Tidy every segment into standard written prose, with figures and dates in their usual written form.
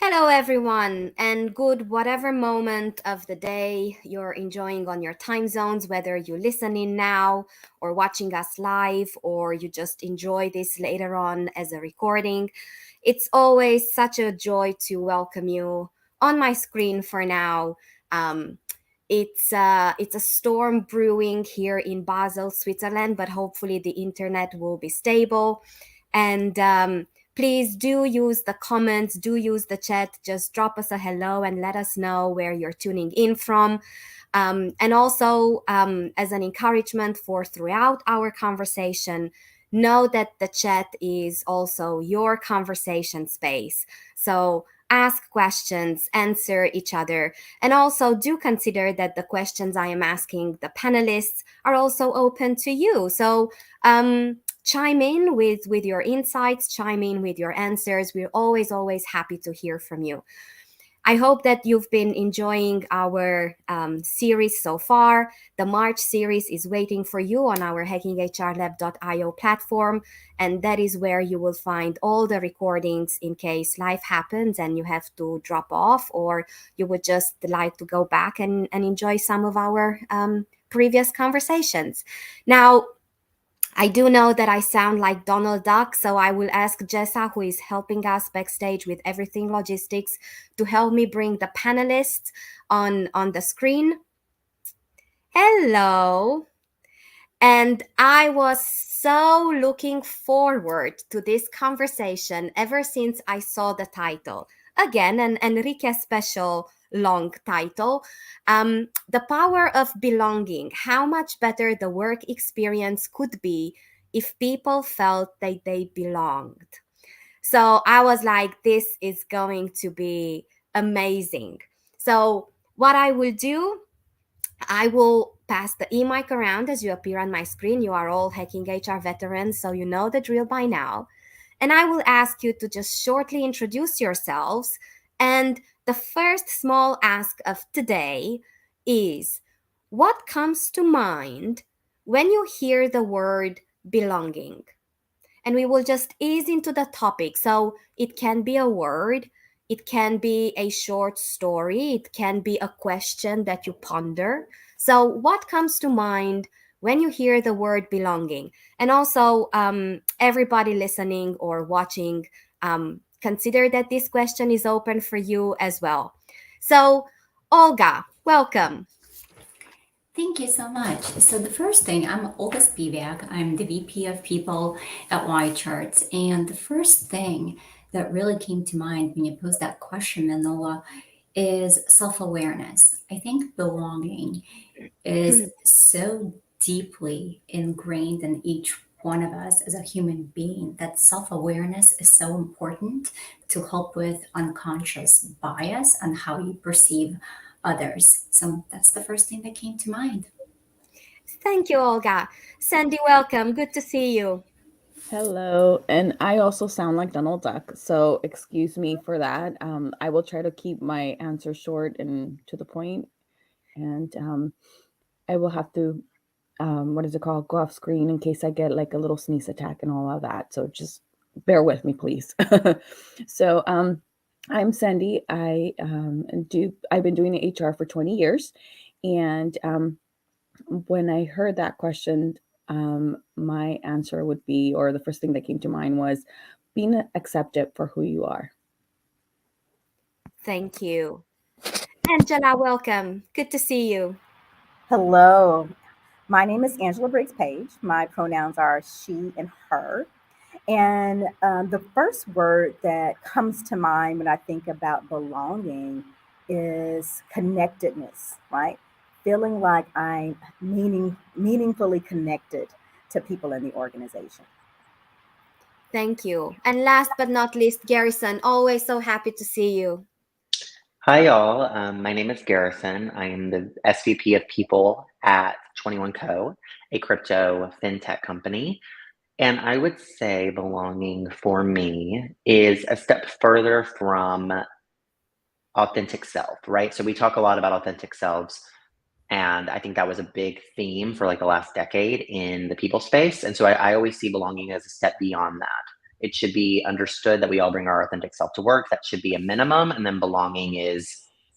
Hello, everyone, and good whatever moment of the day you're enjoying on your time zones, whether you listen in now or watching us live, or you just enjoy this later on as a recording. It's always such a joy to welcome you on my screen for now. Um, it's a storm brewing here in Basel, Switzerland, but hopefully the internet will be stable. And please do use the comments, do use the chat. Just drop us a hello and let us know where you're tuning in from. And also, as an encouragement for throughout our conversation, know that the chat is also your conversation space. So ask questions, answer each other, and also do consider that the questions I am asking the panelists are also open to you. So chime in with your insights, chime in with your answers. We're always happy to hear from you. I hope that you've been enjoying our series so far. The March series is waiting for you on our hackinghrlab.io platform, and that is where you will find all the recordings in case life happens and you have to drop off, or you would just like to go back and enjoy some of our previous conversations. Now, I do know that I sound like Donald Duck, so I will ask Jessa, who is helping us backstage with everything logistics, to help me bring the panelists on the screen. Hello. And I was so looking forward to this conversation ever since I saw the title. Again, an Enrique special long title. The power of belonging, how much better the work experience could be if people felt that they belonged. So I was like, this is going to be amazing. So, what I will do, I will pass the e-mic around as you appear on my screen. You are all Hacking HR veterans, so you know the drill by now. And I will ask you to just shortly introduce yourselves. And the first small ask of today is, what comes to mind when you hear the word belonging? And we will just ease into the topic. So it can be a word, it can be a short story, it can be a question that you ponder. So, what comes to mind when you hear the word belonging? And also, everybody listening or watching, consider that this question is open for you as well. So, Olga, welcome. Thank you so much. So the first thing, I'm Olga Spivak. I'm the VP of People at YCharts. And the first thing that really came to mind when you posed that question, Manola, is self-awareness. I think belonging is so deeply ingrained in each one of us as a human being that self-awareness is so important to help with unconscious bias and how you perceive others. So that's the first thing that came to mind. Thank you, Olga. Sandy, welcome. Good to see you. Hello, and I also sound like Donald Duck, so excuse me for that. I will try to keep my answer short and to the point, and I will have to, what is it called, go off screen in case I get like a little sneeze attack and all of that. So just bear with me, please. So I'm Sandy. I've been doing HR for 20 years, and when I heard that question, my answer would be, or the first thing that came to mind was being accepted for who you are. Thank you. Angela, welcome. Good to see you. Hello, my name is Angela Briggs Page. My pronouns are she and her. And the first word that comes to mind when I think about belonging is connectedness, right? Feeling like I'm meaningfully connected to people in the organization. Thank you. And last but not least, Garrison, always so happy to see you. Hi, y'all. My name is Garrison. I am the SVP of People at 21 Co, a crypto fintech company. And I would say belonging for me is a step further from authentic self, right? So we talk a lot about authentic selves. And I think that was a big theme for like the last decade in the people space. And so I always see belonging as a step beyond that. It should be understood that we all bring our authentic self to work. That should be a minimum. And then belonging is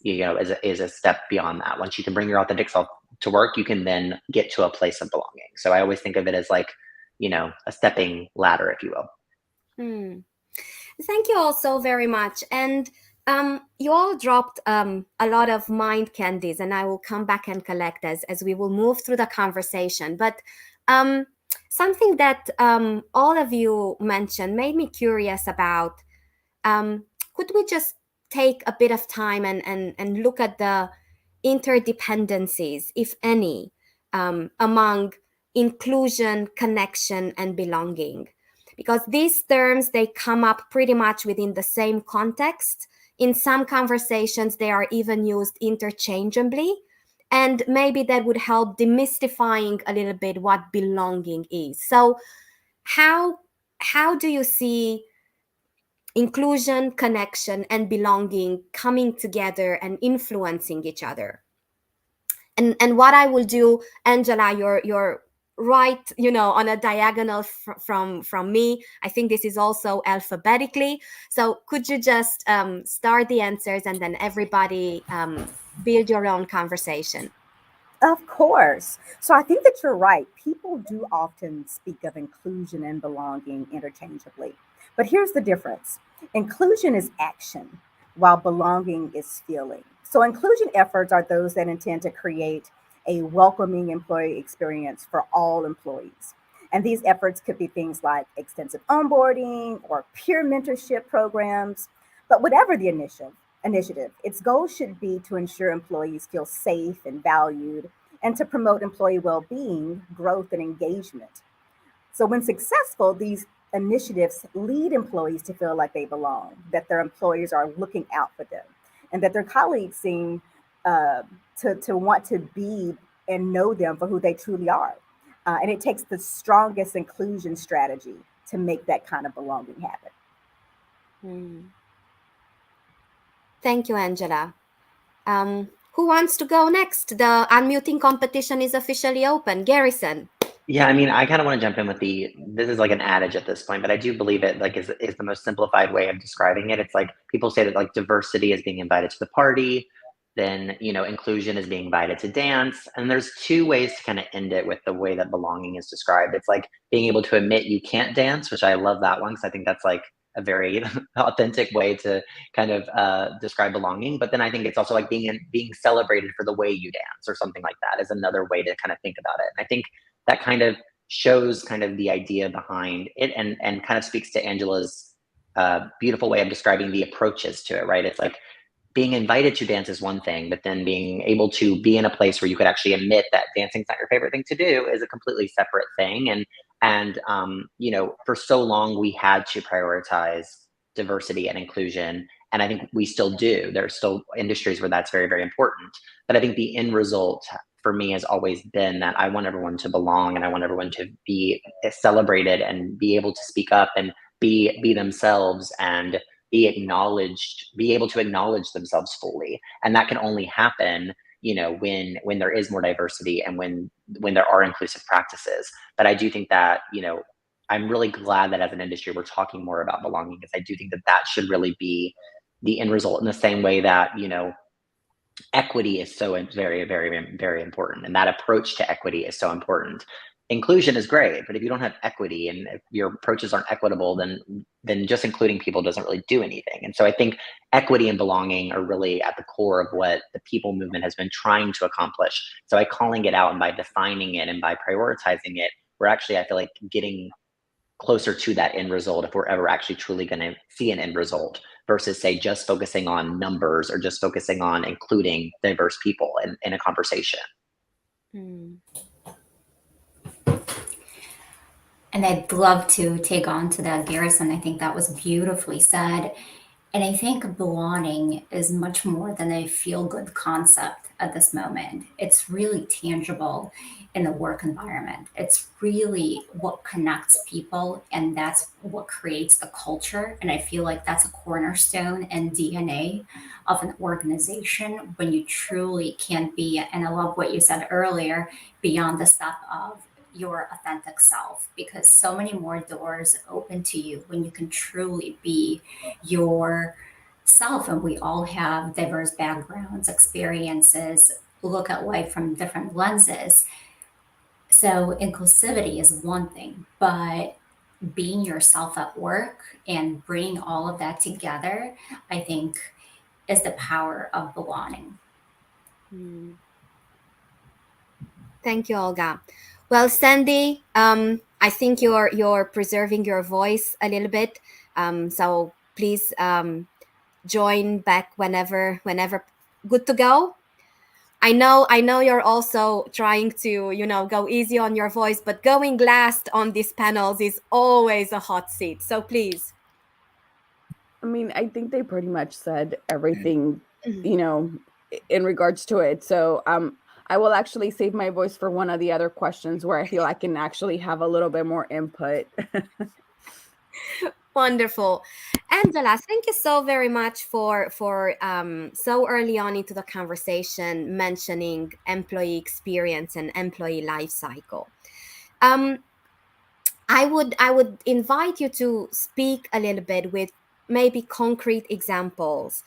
a step beyond that. Once you can bring your authentic self to work, you can then get to a place of belonging. So I always think of it as like, a stepping ladder, if you will. Hmm. Thank you all so very much. And you all dropped a lot of mind candies, and I will come back and collect as we will move through the conversation. But something that all of you mentioned made me curious about, could we just take a bit of time and look at the interdependencies, if any, among inclusion, connection, and belonging? Because these terms, they come up pretty much within the same context. In some conversations, they are even used interchangeably. And maybe that would help demystifying a little bit what belonging is. So how do you see inclusion, connection, and belonging coming together and influencing each other? And what I will do, Angela, you're right, on a diagonal from me. I think this is also alphabetically. So could you just start the answers, and then everybody build your own conversation? Of course. So I think that you're right. People do often speak of inclusion and belonging interchangeably. But here's the difference: inclusion is action, while belonging is feeling. So inclusion efforts are those that intend to create a welcoming employee experience for all employees. And these efforts could be things like extensive onboarding or peer mentorship programs. But whatever the initiative, its goal should be to ensure employees feel safe and valued and to promote employee well being, growth, and engagement. So, when successful, these initiatives lead employees to feel like they belong, that their employers are looking out for them, and that their colleagues seem uh, to want to be and know them for who they truly are. And it takes the strongest inclusion strategy to make that kind of belonging happen. Hmm. Thank you, Angela. Who wants to go next? The unmuting competition is officially open. Garrison. Yeah, I mean, I kind of want to jump in with this is like an adage at this point, but I do believe it like is the most simplified way of describing it. It's like people say that like diversity is being invited to the party, then, inclusion is being invited to dance. And there's two ways to kind of end it with the way that belonging is described. It's like being able to admit you can't dance, which I love that one because I think that's like a very authentic way to kind of describe belonging. But then I think it's also like being celebrated for the way you dance or something like that is another way to kind of think about it. And I think that kind of shows kind of the idea behind it and kind of speaks to Angela's beautiful way of describing the approaches to it, right? It's like being invited to dance is one thing, but then being able to be in a place where you could actually admit that dancing's not your favorite thing to do is a completely separate thing. And for so long we had to prioritize diversity and inclusion, and I think we still do. There are still industries where that's very, very important. But I think the end result for me has always been that I want everyone to belong and I want everyone to be celebrated and be able to speak up and be themselves and be able to acknowledge themselves fully. And that can only happen, when there is more diversity and when there are inclusive practices. But I do think that, I'm really glad that as an industry we're talking more about belonging, because I do think that that should really be the end result, in the same way that, equity is so very, very, very important. And that approach to equity is so important. Inclusion is great, but if you don't have equity and if your approaches aren't equitable, then just including people doesn't really do anything. And so I think equity and belonging are really at the core of what the people movement has been trying to accomplish. So by calling it out and by defining it and by prioritizing it, we're actually, I feel like, getting closer to that end result, if we're ever actually truly going to see an end result, versus say just focusing on numbers or just focusing on including diverse people in a conversation. Hmm. And I'd love to take on to that, Garrison. I think that was beautifully said. And I think belonging is much more than a feel good concept at this moment. It's really tangible in the work environment. It's really what connects people, and that's what creates the culture. And I feel like that's a cornerstone and DNA of an organization when you truly can be, and I love what you said earlier, beyond the step of your authentic self, because so many more doors open to you when you can truly be your self. And we all have diverse backgrounds, experiences, look at life from different lenses. So inclusivity is one thing, but being yourself at work and bringing all of that together, I think, is the power of belonging. Mm. Thank you, Olga. Well, Sandy, I think you're preserving your voice a little bit. So please join back whenever good to go. I know you're also trying to, go easy on your voice, but going last on these panels is always a hot seat. So please. I mean, I think they pretty much said everything, in regards to it. So I will actually save my voice for one of the other questions where I feel I can actually have a little bit more input. Wonderful. Angela, thank you so very much for so early on into the conversation mentioning employee experience and employee life cycle. I would invite you to speak a little bit with maybe concrete examples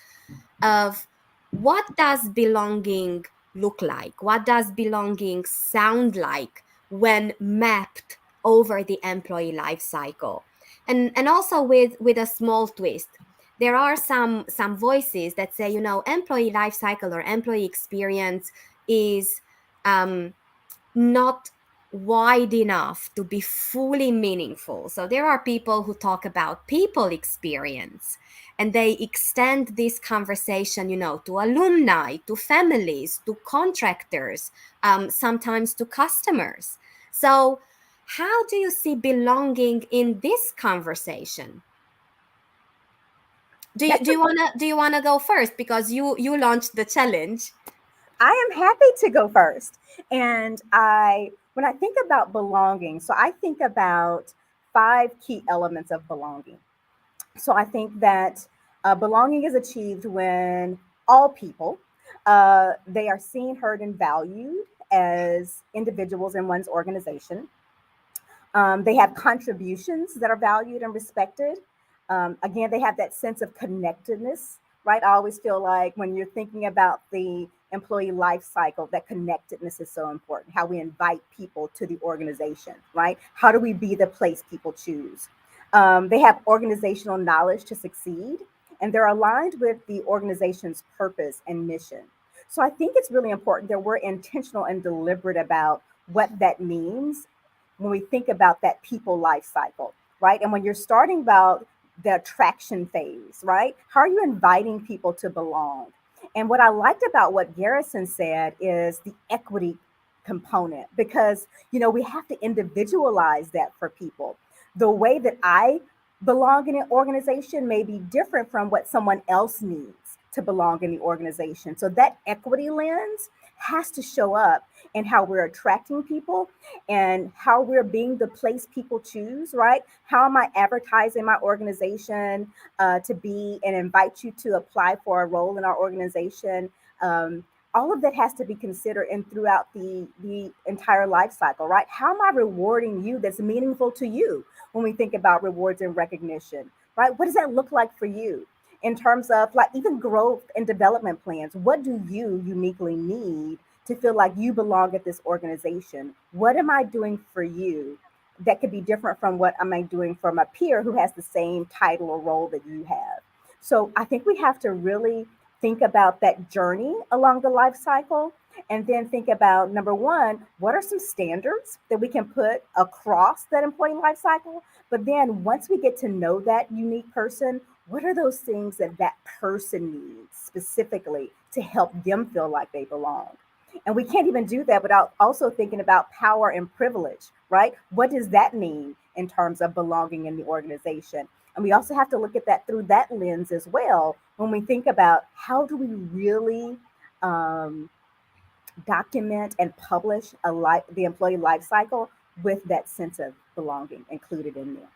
of what does belonging look like? What does belonging sound like when mapped over the employee life cycle? And also with a small twist. There are some voices that say, employee life cycle or employee experience is not wide enough to be fully meaningful. So there are people who talk about people experience, and they extend this conversation, to alumni, to families, to contractors, sometimes to customers. So how do you see belonging in this conversation? Do you wanna go first, because you launched the challenge? I am happy to go first. And when I think about belonging, so I think about 5 key elements of belonging. So I think that belonging is achieved when all people they are seen, heard, and valued as individuals in one's organization. They have contributions that are valued and respected. Again, they have that sense of connectedness, right? I always feel like when you're thinking about the employee life cycle, that connectedness is so important. How we invite people to the organization, right? How do we be the place people choose? They have organizational knowledge to succeed, and they're aligned with the organization's purpose and mission. So I think it's really important that we're intentional and deliberate about what that means when we think about that people life cycle, right? And when you're starting about the attraction phase, right? How are you inviting people to belong? And what I liked about what Garrison said is the equity component, because we have to individualize that for people. The way that I belong in an organization may be different from what someone else needs to belong in the organization. So that equity lens has to show up in how we're attracting people and how we're being the place people choose, right? How am I advertising my organization to be and invite you to apply for a role in our organization? All of that has to be considered and throughout the entire life cycle, right? How am I rewarding you that's meaningful to you when we think about rewards and recognition, right? What does that look like for you in terms of like even growth and development plans? What do you uniquely need to feel like you belong at this organization? What am I doing for you that could be different from what am I doing for my peer who has the same title or role that you have? So I think we have to really think about that journey along the life cycle, and then think about number one, what are some standards that we can put across that employee life cycle? But then once we get to know that unique person, what are those things that that person needs specifically to help them feel like they belong? And we can't even do that without also thinking about power and privilege, right? What does that mean in terms of belonging in the organization? And we also have to look at that through that lens as well when we think about how do we really document and publish the employee life cycle with that sense of belonging included in there.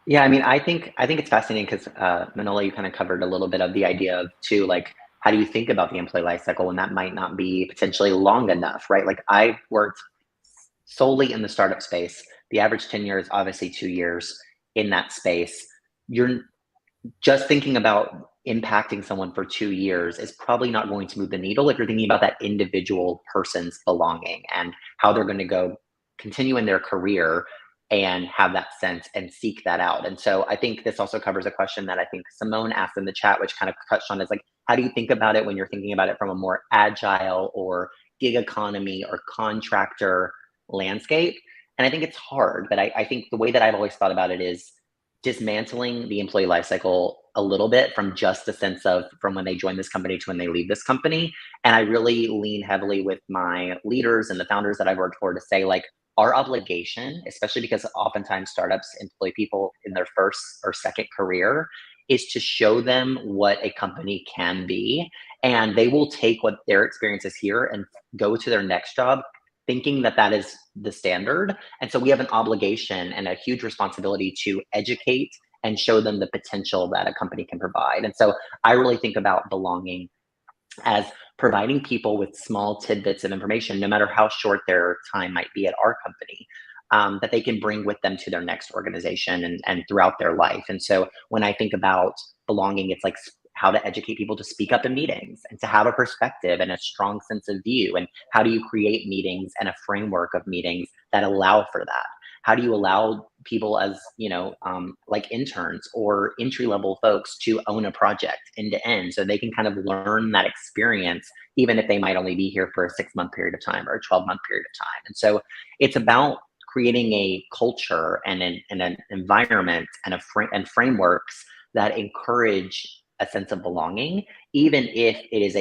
Yeah, I mean, I think it's fascinating because Manola, you kind of covered a little bit of the idea of too, like, how do you think about the employee life cycle when that might not be potentially long enough, right? Like I've worked solely in the startup space, the average tenure is obviously 2 years in that space. You're just thinking about impacting someone for 2 years is probably not going to move the needle if you're thinking about that individual person's belonging and how they're going to go continue in their career and have that sense and seek that out. And so I think this also covers a question that I think Simone asked in the chat, which kind of touched on is like, how do you think about it when you're thinking about it from a more agile or gig economy or contractor landscape? And I think it's hard, but I think the way that I've always thought about it is dismantling the employee lifecycle a little bit from just the sense of from when they join this company to when they leave this company. And I really lean heavily with my leaders and the founders that I've worked for to say, like, our obligation, especially because oftentimes startups employ people in their first or second career, is to show them what a company can be. And they will take what their experience is here and go to their next job thinking that that is the standard. And so we have an obligation and a huge responsibility to educate and show them the potential that a company can provide. And so I really think about belonging as providing people with small tidbits of information, no matter how short their time might be at our company, that they can bring with them to their next organization and throughout their life. And so when I think about belonging, it's like how to educate people to speak up in meetings and to have a perspective and a strong sense of view. And how do you create meetings and a framework of meetings that allow for that? How do you allow people as, like interns or entry level folks to own a project end to end so they can kind of learn that experience, even if they might only be here for a 6-month period of time or a 12-month period of time. And so it's about creating a culture and an environment and frameworks that encourage a sense of belonging, even if it is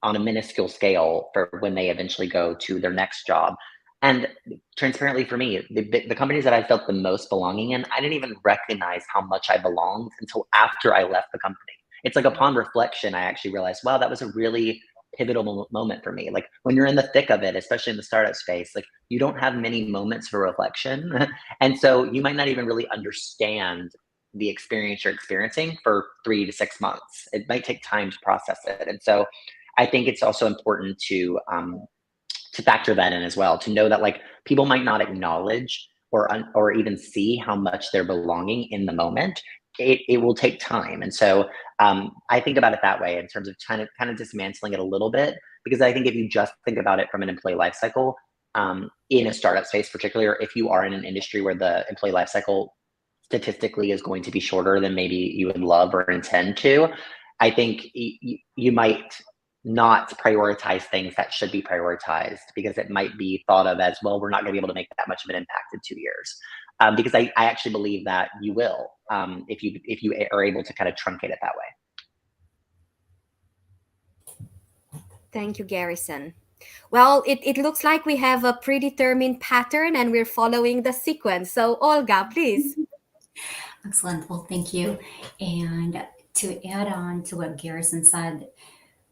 on a minuscule scale for when they eventually go to their next job. And transparently for me, the companies that I felt the most belonging in, I didn't even recognize how much I belonged until after I left the company. It's like upon reflection, I actually realized, wow, that was a really pivotal moment for me. Like when you're in the thick of it, especially in the startup space, like you don't have many moments for reflection. And so you might not even really understand the experience you're experiencing for 3 to 6 months. It might take time to process it. And so I think it's also important to factor that in as well, to know that like people might not acknowledge or even see how much they're belonging in the moment. It will take time. And so I think about it that way in terms of kind of dismantling it a little bit, because I think if you just think about it from an employee life cycle, in a startup space, particularly, or if you are in an industry where the employee life cycle statistically is going to be shorter than maybe you would love or intend to, I think you might not prioritize things that should be prioritized because it might be thought of as, well, we're not going to be able to make that much of an impact in 2 years. Because I actually believe that you will, if you are able to kind of truncate it that way. Thank you, Garrison. Well, it looks like we have a predetermined pattern and we're following the sequence. So Olga, please. Excellent. Well, thank you. And to add on to what Garrison said,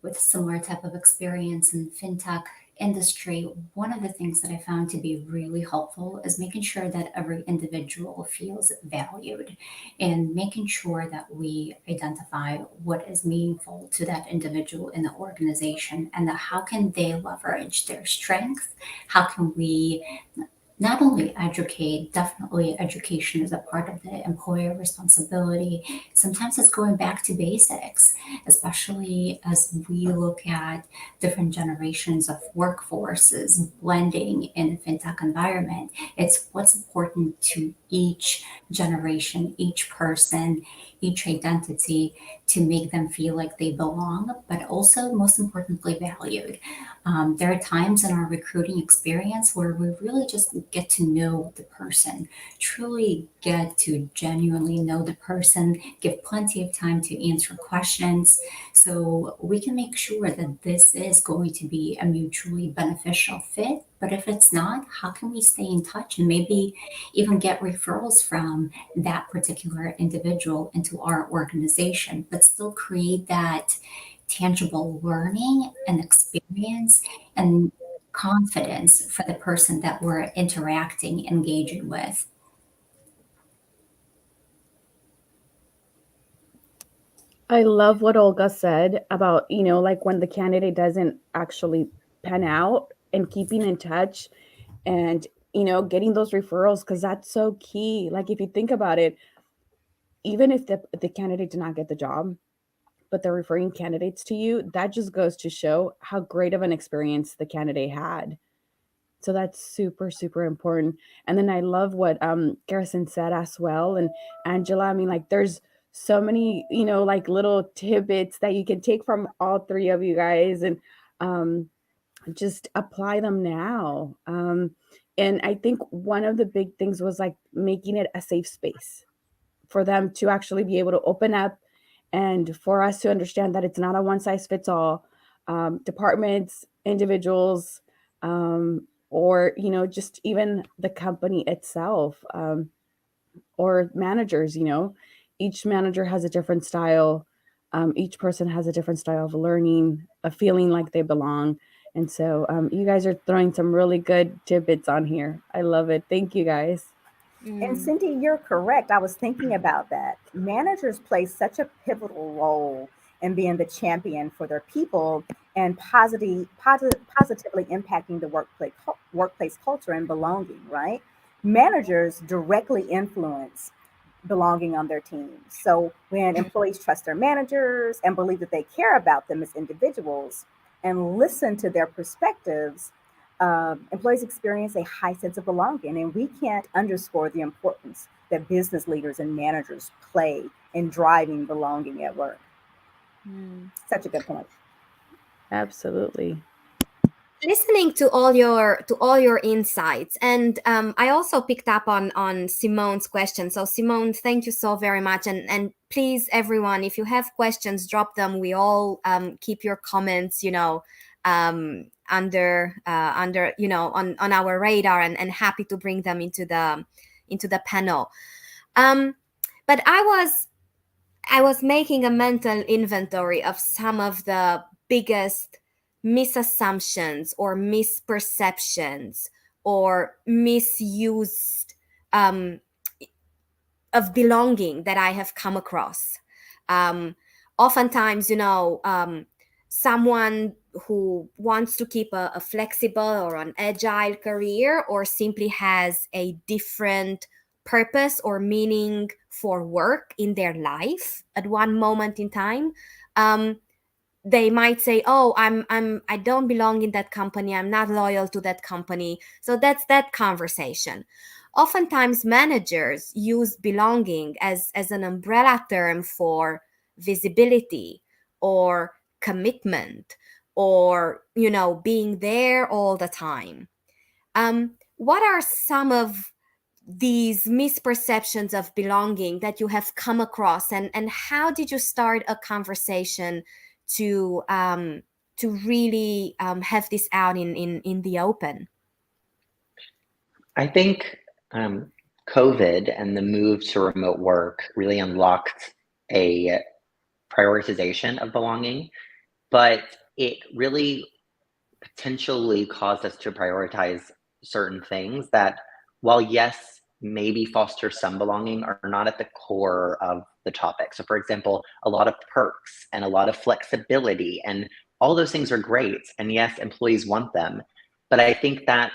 with similar type of experience in the fintech industry, one of the things that I found to be really helpful is making sure that every individual feels valued and making sure that we identify what is meaningful to that individual in the organization and that how can they leverage their strengths, how can we not only educate, definitely education is a part of the employer responsibility. Sometimes it's going back to basics, especially as we look at different generations of workforces blending in a fintech environment. It's what's important to each generation, each person, each identity to make them feel like they belong, but also most importantly, valued. There are times in our recruiting experience where we really just get to know the person, truly get to genuinely know the person, give plenty of time to answer questions so we can make sure that this is going to be a mutually beneficial fit. But if it's not, how can we stay in touch and maybe even get referrals from that particular individual into our organization, but still create that tangible learning and experience and confidence for the person that we're interacting, engaging with. I love what Olga said about, like when the candidate doesn't actually pan out and keeping in touch. and getting those referrals, because that's so key. Like, if you think about it, even if the candidate did not get the job, but they're referring candidates to you, that just goes to show how great of an experience the candidate had. So that's super, super important. And then I love what Garrison said as well. And Angela, I mean, like, there's so many, like, little tidbits that you can take from all three of you guys, and just apply them now. And I think one of the big things was, like, making it a safe space for them to actually be able to open up, and for us to understand that it's not a one size fits all. Departments, individuals, or just even the company itself, or managers. Each manager has a different style. Each person has a different style of learning, of feeling like they belong. And so you guys are throwing some really good tidbits on here. I love it. Thank you, guys. And Cindy, you're correct. I was thinking about that. Managers play such a pivotal role in being the champion for their people and positively impacting the workplace culture and belonging, right? Managers directly influence belonging on their teams. So when employees trust their managers and believe that they care about them as individuals and listen to their perspectives, employees experience a high sense of belonging. And we can't underscore the importance that business leaders and managers play in driving belonging at work. Such a good point. Absolutely. Listening to all your insights, and I also picked up on Simone's question. So Simone, thank you so very much, and please, everyone, if you have questions, drop them. We all keep your comments under on our radar, and happy to bring them into the panel. But I was making a mental inventory of some of the biggest misassumptions or misperceptions or misused of belonging that I have come across. Oftentimes, someone who wants to keep a flexible or an agile career, or simply has a different purpose or meaning for work in their life at one moment in time, they might say, "Oh, I don't belong in that company. I'm not loyal to that company." So that's that conversation. Oftentimes, managers use belonging as an umbrella term for visibility or commitment, or being there all the time. What are some of these misperceptions of belonging that you have come across, and how did you start a conversation to really have this out in the open? I think COVID and the move to remote work really unlocked a prioritization of belonging, but it really potentially caused us to prioritize certain things that, while yes, maybe foster some belonging, are not at the core of the topic. So for example, a lot of perks and a lot of flexibility and all those things are great. And yes, employees want them. But I think that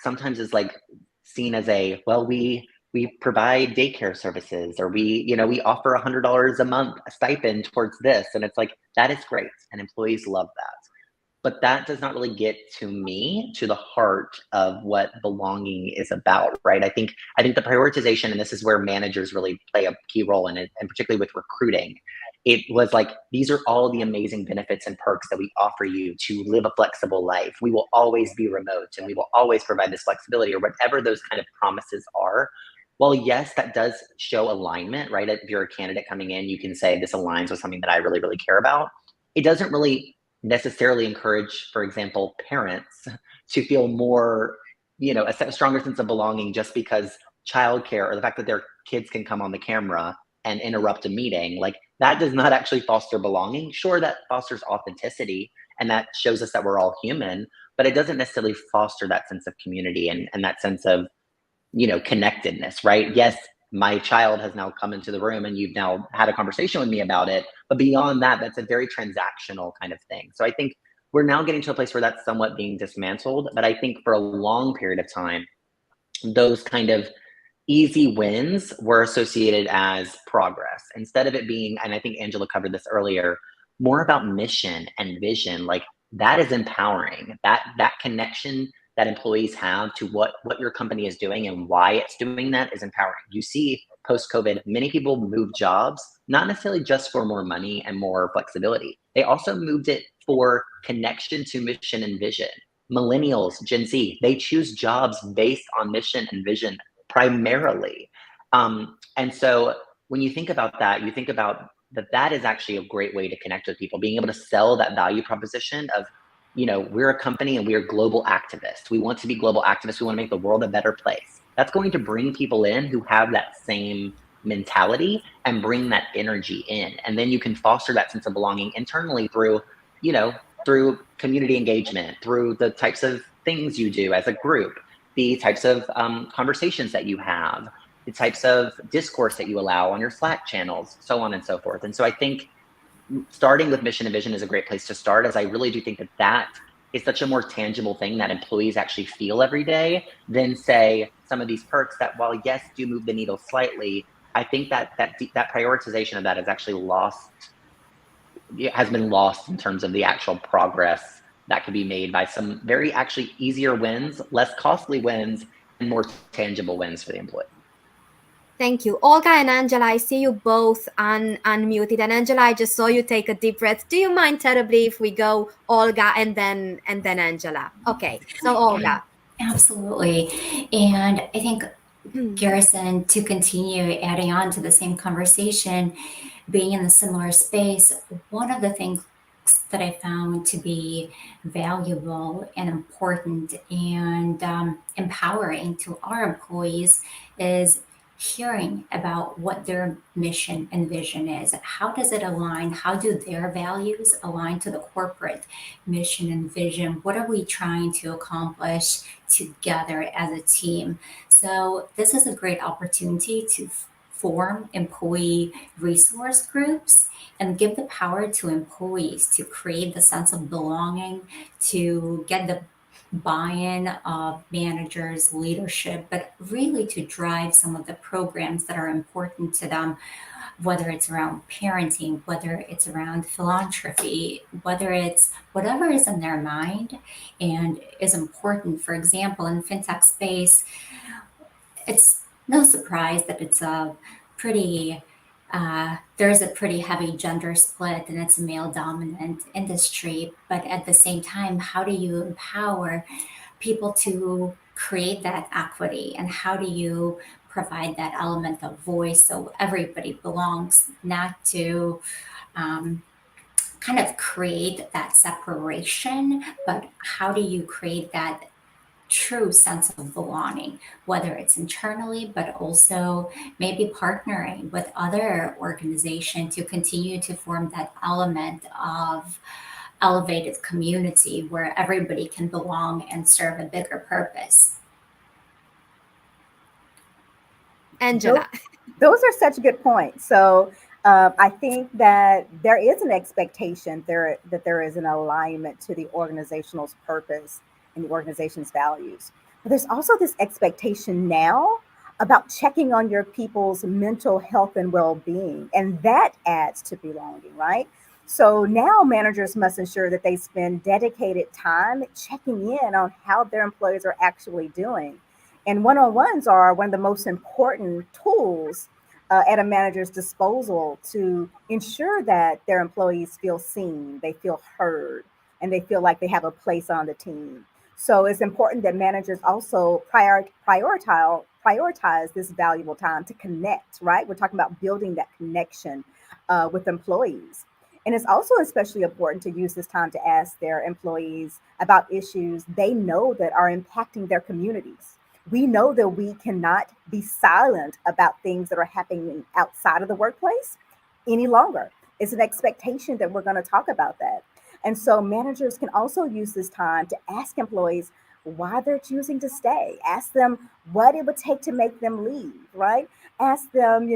sometimes is like seen as we provide daycare services, or we offer $100 a month a stipend towards this. And it's like, that is great. And employees love that. But that does not really get to the heart of what belonging is about, right? I think the prioritization, and this is where managers really play a key role in it, and particularly with recruiting, it was like, these are all the amazing benefits and perks that we offer you to live a flexible life. We will always be remote, and we will always provide this flexibility, or whatever those kind of promises are. Well, yes, that does show alignment, right? If you're a candidate coming in, you can say, this aligns with something that I really, really care about. It doesn't really necessarily encourage, for example, parents to feel more, a stronger sense of belonging just because childcare, or the fact that their kids can come on the camera and interrupt a meeting, like, that does not actually foster belonging. Sure, that fosters authenticity, and that shows us that we're all human, but it doesn't necessarily foster that sense of community and that sense of, connectedness, right? Yes, my child has now come into the room and you've now had a conversation with me about it. But beyond that, that's a very transactional kind of thing. So I think we're now getting to a place where that's somewhat being dismantled. But I think for a long period of time, those kind of easy wins were associated as progress instead of it being, and I think Angela covered this earlier, more about mission and vision. Like that is empowering. That connection that employees have to what your company is doing and why it's doing that is empowering. You see, post COVID, many people move jobs not necessarily just for more money and more flexibility. They also moved it for connection to mission and vision. Millennials, Gen Z, they choose jobs based on mission and vision primarily. And so when you think about that, you think about that is actually a great way to connect with people, being able to sell that value proposition of, we're a company and we are global activists. We want to be global activists. We want to make the world a better place. That's going to bring people in who have that same mentality and bring that energy in. And then you can foster that sense of belonging internally through, through community engagement, through the types of things you do as a group, the types of conversations that you have, the types of discourse that you allow on your Slack channels, so on and so forth. And so I think starting with mission and vision is a great place to start, as I really do think that is such a more tangible thing that employees actually feel every day than, say, some of these perks that, while yes, do move the needle slightly, I think that prioritization of that is actually has been lost in terms of the actual progress that could be made by some very actually easier wins, less costly wins, and more tangible wins for the employee. Thank you. Olga and Angela, I see you both unmuted. And Angela, I just saw you take a deep breath. Do you mind terribly if we go Olga and then Angela? Okay, so Olga. Absolutely. And I think, Garrison, to continue adding on to the same conversation, being in a similar space, one of the things that I found to be valuable and important and empowering to our employees is hearing about what their mission and vision is. How does it align? How do their values align to the corporate mission and vision? What are we trying to accomplish together as a team? So this is a great opportunity to form employee resource groups and give the power to employees to create the sense of belonging, to get the buy-in of managers, leadership, but really to drive some of the programs that are important to them, whether it's around parenting, whether it's around philanthropy, whether it's whatever is in their mind and is important. For example, in fintech space, it's no surprise that it's a pretty there's a pretty heavy gender split and it's a male dominant industry. But at the same time, how do you empower people to create that equity, and how do you provide that element of voice so everybody belongs, not to kind of create that separation, but how do you create that true sense of belonging, whether it's internally, but also maybe partnering with other organizations to continue to form that element of elevated community where everybody can belong and serve a bigger purpose. Angela. Those are such good points. So I think that there is an expectation that there is an alignment to the organizational's purpose and the organization's values. But there's also this expectation now about checking on your people's mental health and well-being, and that adds to belonging, right? So now managers must ensure that they spend dedicated time checking in on how their employees are actually doing. And one-on-ones are one of the most important tools at a manager's disposal to ensure that their employees feel seen, they feel heard, and they feel like they have a place on the team. So it's important that managers also prioritize this valuable time to connect, right? We're talking about building that connection with employees. And it's also especially important to use this time to ask their employees about issues they know that are impacting their communities. We know that we cannot be silent about things that are happening outside of the workplace any longer. It's an expectation that we're going to talk about that. And so managers can also use this time to ask employees why they're choosing to stay. Ask them what it would take to make them leave, right? Ask them,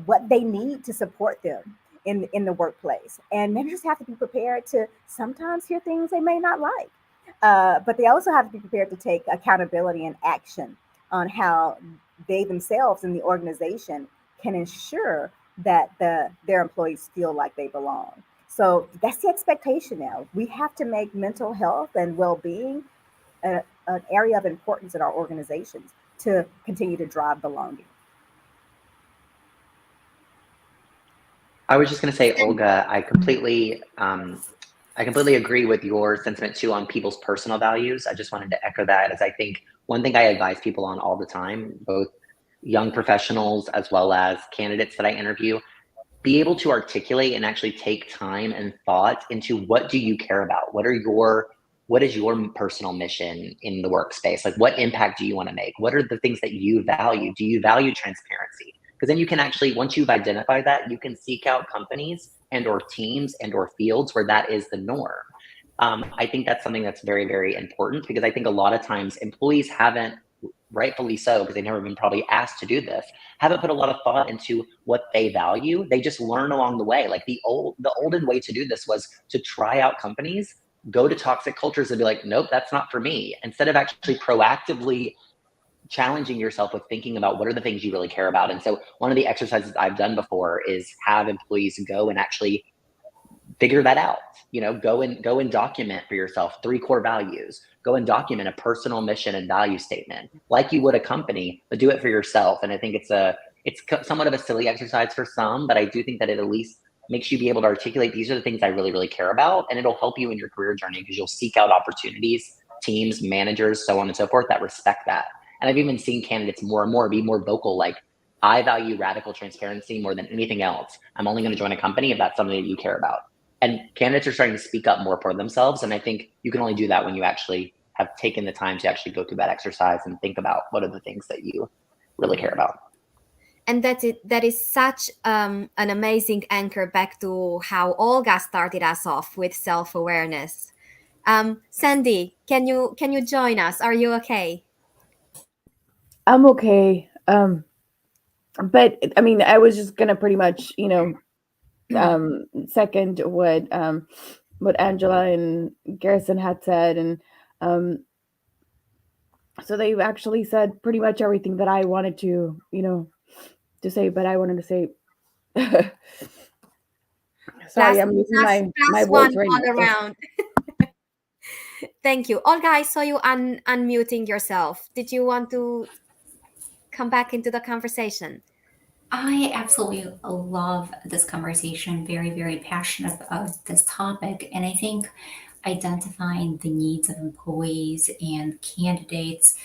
what they need to support them. in the workplace. And managers have to be prepared to sometimes hear things they may not like. But they also have to be prepared to take accountability and action on how they themselves in the organization can ensure that their employees feel like they belong. So that's the expectation now. We have to make mental health and well-being an area of importance in our organizations to continue to drive belonging. I was just going to say, Olga, I completely agree with your sentiment too on people's personal values. I just wanted to echo that, as I think one thing I advise people on all the time, both young professionals as well as candidates that I interview, be able to articulate and actually take time and thought into what do you care about? What is your personal mission in the workspace? Like, what impact do you want to make? What are the things that you value? Do you value transparency? Because then you can actually, once you've identified that, you can seek out companies and or teams and or fields where that is the norm. I think that's something that's very, very important, because I think a lot of times employees haven't, rightfully so, because they've never been probably asked to do this, haven't put a lot of thought into what they value. They just learn along the way. Like the olden way to do this was to try out companies, go to toxic cultures and be like, nope, that's not for me. Instead of actually proactively challenging yourself with thinking about what are the things you really care about. And so one of the exercises I've done before is have employees go and actually figure that out. Go and document for yourself 3 core values. Go and document a personal mission and value statement like you would a company, but do it for yourself. And I think it's somewhat of a silly exercise for some, but I do think that it at least makes you be able to articulate, these are the things I really, really care about. And it'll help you in your career journey, because you'll seek out opportunities, teams, managers, so on and so forth, that respect that. And I've even seen candidates more and more be more vocal, like, I value radical transparency more than anything else. I'm only going to join a company if that's something that you care about. And candidates are starting to speak up more for themselves. And I think you can only do that when you actually have taken the time to actually go through that exercise and think about what are the things that you really care about. And that is such an amazing anchor back to how Olga started us off with self-awareness. Sandy, can you join us? Are you okay? I'm okay. But I mean, I was just gonna pretty much, second what Angela and Garrison had said, and so they've actually said pretty much everything that I wanted to say. But I wanted to say, sorry, I'm using my voice right now. Around. Thank you, Olga. I saw you unmuting yourself. Did you want to come back into the conversation? I absolutely love this conversation. Very, very passionate about this topic. And I think identifying the needs of employees and candidates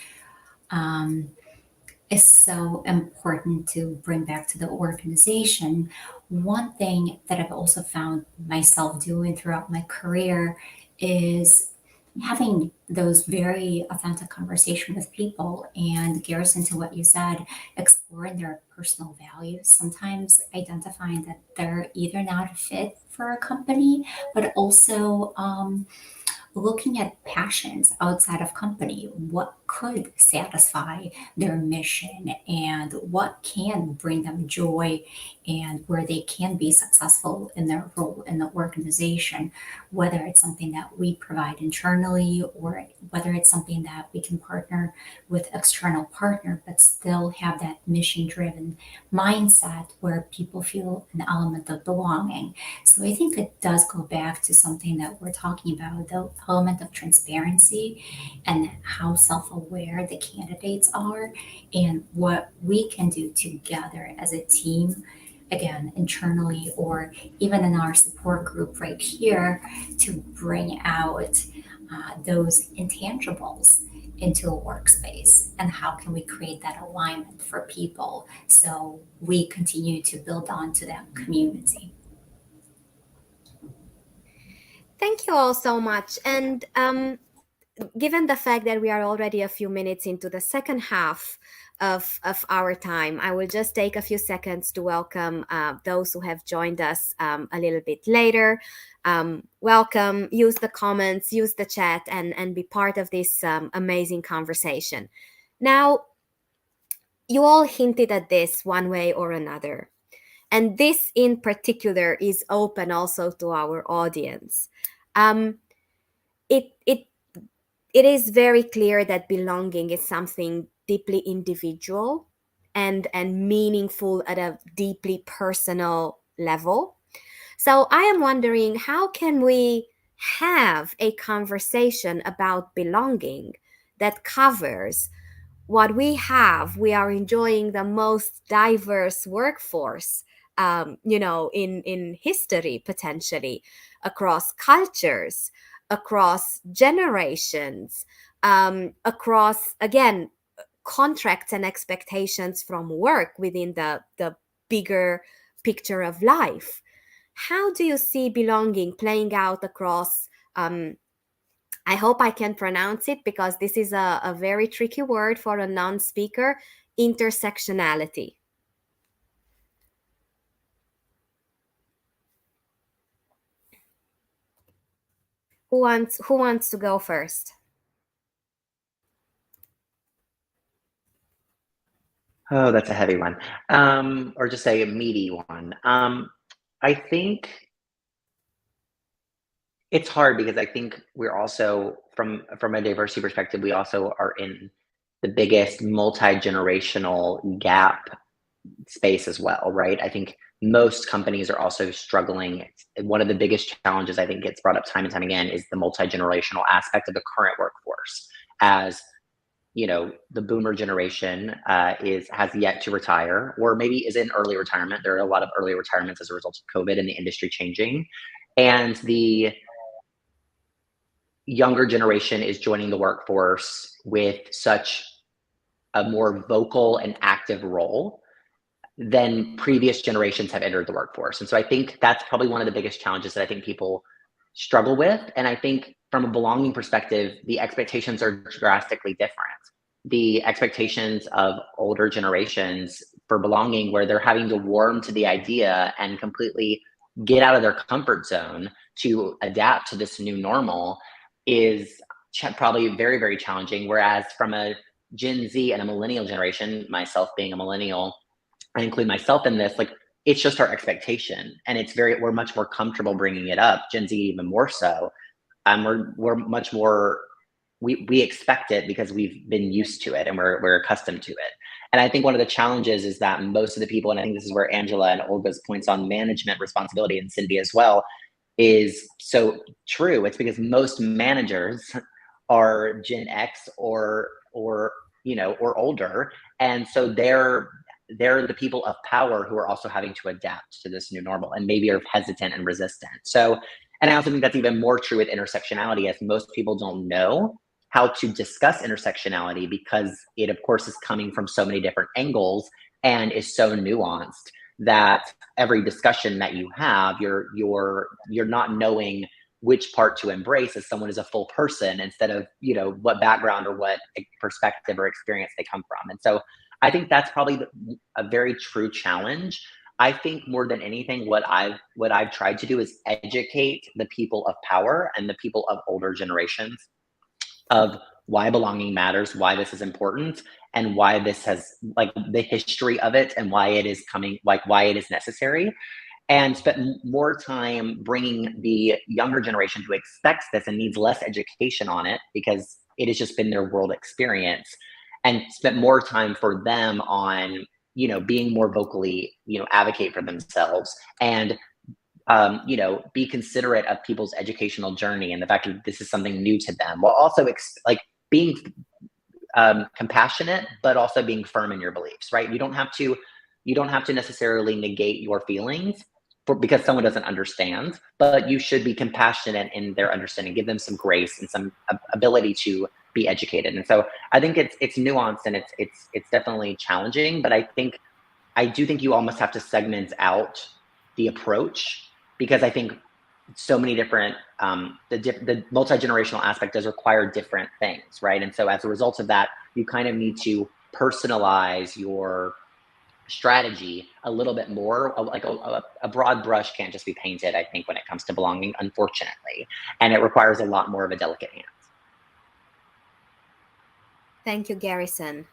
is so important to bring back to the organization. One thing that I've also found myself doing throughout my career is having those very authentic conversation with people. And Garrison, to what you said, exploring their personal values, sometimes identifying that they're either not a fit for a company, but also looking at passions outside of company, what could satisfy their mission and what can bring them joy and where they can be successful in their role in the organization, whether it's something that we provide internally or whether it's something that we can partner with external partner, but still have that mission driven mindset where people feel an element of belonging. So I think it does go back to something that we're talking about, the element of transparency and how self-aware the candidates are and what we can do together as a team, again, internally or even in our support group right here, to bring out those intangibles into a workspace, and how can we create that alignment for people so we continue to build on to that community. Thank you all so much. And given the fact that we are already a few minutes into the second half of our time, I will just take a few seconds to welcome those who have joined us a little bit later. Welcome, use the comments, use the chat, and be part of this amazing conversation. Now, you all hinted at this one way or another. And this in particular is open also to our audience. It is very clear that belonging is something deeply individual and meaningful at a deeply personal level. So I am wondering, how can we have a conversation about belonging that covers what we have? We are enjoying the most diverse workforce, in history, potentially, across cultures, across generations, across, again, contracts and expectations from work within the bigger picture of life. How do you see belonging playing out across, I hope I can pronounce it because this is a very tricky word for a non-speaker, intersectionality? Who wants to go first? Oh, that's a heavy one. Or just say a meaty one. I think it's hard because I think we're also from a diversity perspective, we also are in the biggest multi-generational gap space as well, right? I think most companies are also struggling. One of the biggest challenges I think gets brought up time and time again is the multi-generational aspect of the current workforce. As you know, the boomer generation has yet to retire, or maybe is in early retirement. There are a lot of early retirements as a result of COVID and the industry changing, and the younger generation is joining the workforce with such a more vocal and active role than previous generations have entered the workforce. And so I think that's probably one of the biggest challenges that I think people struggle with. And I think from a belonging perspective, the expectations are drastically different. The expectations of older generations for belonging, where they're having to warm to the idea and completely get out of their comfort zone to adapt to this new normal, is probably very, very challenging. Whereas from a Gen Z and a millennial generation, myself being a millennial, I include myself in this, like, it's just our expectation, and we're much more comfortable bringing it up. Gen Z even more so. We're much more, we expect it because we've been used to it and we're accustomed to it. And I think one of the challenges is that most of the people, and I think this is where Angela and Olga's points on management responsibility, and Cindy as well, is so true. It's because most managers are Gen X or older, and so they're the people of power who are also having to adapt to this new normal and maybe are hesitant and resistant. So, and I also think that's even more true with intersectionality, as most people don't know how to discuss intersectionality because it, of course, is coming from so many different angles and is so nuanced that every discussion that you have, you're not knowing which part to embrace as someone is a full person instead of, what background or what perspective or experience they come from. And so I think that's probably a very true challenge. I think more than anything, what I've tried to do is educate the people of power and the people of older generations of why belonging matters, why this is important, and why this has, like, the history of it and why it is coming, like, why it is necessary. And spent more time bringing the younger generation who expects this and needs less education on it because it has just been their world experience, and spent more time for them on, being more vocally, advocate for themselves and, be considerate of people's educational journey and the fact that this is something new to them, while also being compassionate, but also being firm in your beliefs, right? You don't have to necessarily negate your feelings because someone doesn't understand, but you should be compassionate in their understanding, give them some grace and some ability to be educated. And so I think it's nuanced and it's definitely challenging, but I do think you almost have to segment out the approach, because I think so many different, the multi-generational aspect does require different things, right? And so as a result of that, you kind of need to personalize your strategy a little bit more. Like a broad brush can't just be painted, I think, when it comes to belonging, unfortunately, and it requires a lot more of a delicate hand. Thank you, Garrison.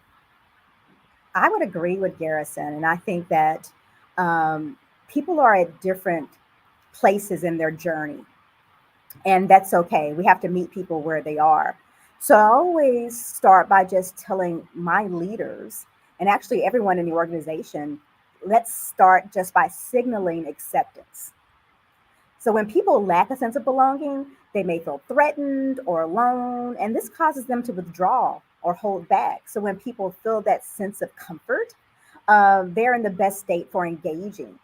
I would agree with Garrison, and I think that people are at different places in their journey, and that's okay. We have to meet people where they are. So I always start by just telling my leaders and actually everyone in the organization, let's start just by signaling acceptance. So when people lack a sense of belonging, they may feel threatened or alone, and this causes them to withdraw or hold back. So when people feel that sense of comfort, they're in the best state for engaging.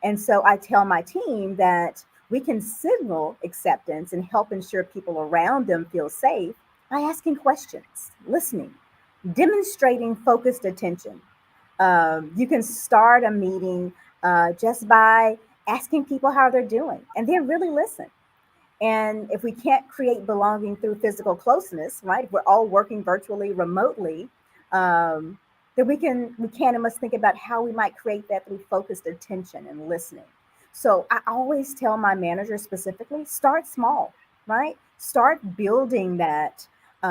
And so I tell my team that we can signal acceptance and help ensure people around them feel safe by asking questions, listening, demonstrating focused attention. You can start a meeting just by asking people how they're doing and then really listen. And if we can't create belonging through physical closeness, right? If we're all working virtually, remotely, um, then we can and must think about how we might create that through focused attention and listening. So I always tell my managers specifically, start small, right? Start building that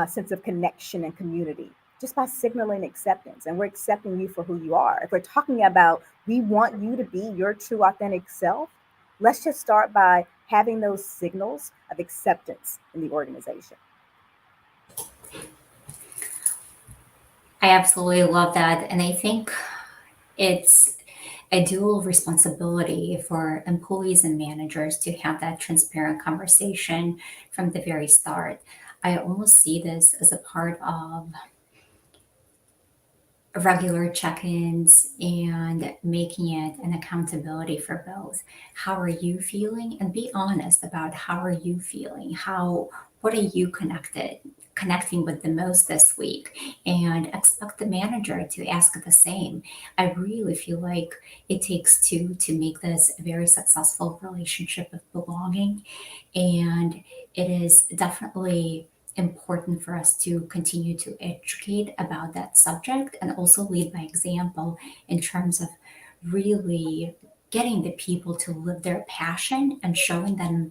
sense of connection and community just by signaling acceptance. And we're accepting you for who you are. If we're talking about we want you to be your true authentic self, let's just start by having those signals of acceptance in the organization. I absolutely love that. And I think it's a dual responsibility for employees and managers to have that transparent conversation from the very start. I almost see this as a part of regular check-ins and making it an accountability for both. How are you feeling? And be honest about how are you feeling? What are you connecting with the most this week? And expect the manager to ask the same. I really feel like it takes two to make this a very successful relationship of belonging. And it is definitely important for us to continue to educate about that subject and also lead by example in terms of really getting the people to live their passion and showing them